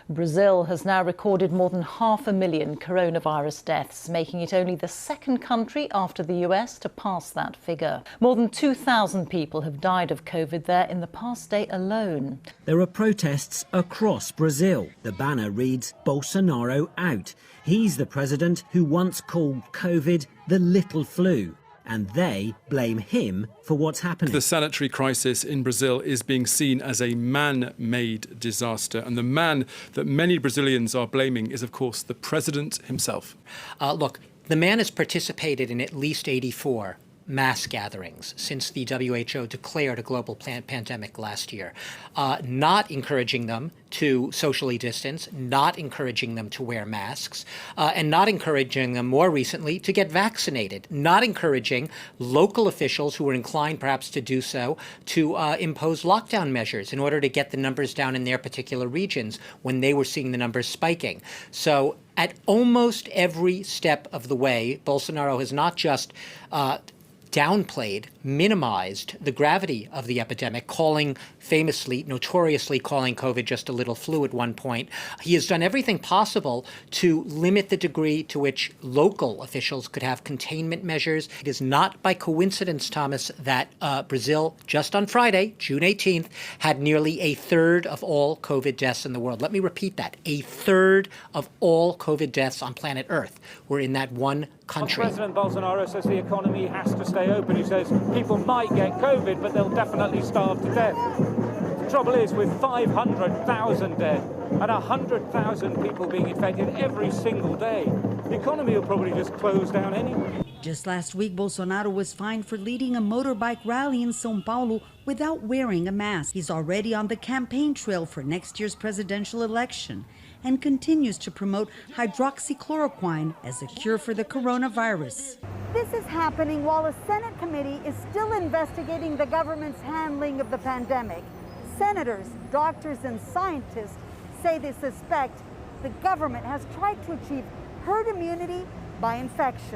Brazil has now recorded more than 500,000 coronavirus deaths, making it only the second country after the US to pass that figure. More than 2,000 people have died of COVID there in the past day alone. There are protests across Brazil. The banner reads, "Bolsonaro out." He's the president who once called COVID the little flu. And they blame him for what's happening. The sanitary crisis in Brazil is being seen as a man-made disaster. And the man that many Brazilians are blaming is, of course, the president himself. Look, the man has participated in at least 84 mass gatherings since the WHO declared a global pandemic last year, not encouraging them to socially distance, not encouraging them to wear masks, and not encouraging them more recently to get vaccinated, not encouraging local officials who were inclined perhaps to do so to impose lockdown measures in order to get the numbers down in their particular regions when they were seeing the numbers spiking. So at almost every step of the way, Bolsonaro has not just downplayed, minimized the gravity of the epidemic, notoriously calling COVID just a little flu at one point. He has done everything possible to limit the degree to which local officials could have containment measures. It is not by coincidence, Thomas, that Brazil, just on Friday, June 18th, had nearly a third of all COVID deaths in the world. Let me repeat that. A third of all COVID deaths on planet Earth were in that one country. President Bolsonaro says the economy has to stay open. He says people might get COVID, but they'll definitely starve to death. The trouble is, with 500,000 dead and 100,000 people being infected every single day, the economy will probably just close down anyway. Just last week, Bolsonaro was fined for leading a motorbike rally in São Paulo without wearing a mask. He's already on the campaign trail for next year's presidential election and continues to promote hydroxychloroquine as a cure for the coronavirus. This is happening while a Senate committee is still investigating the government's handling of the pandemic. Senators, doctors, and scientists say they suspect the government has tried to achieve herd immunity by infection.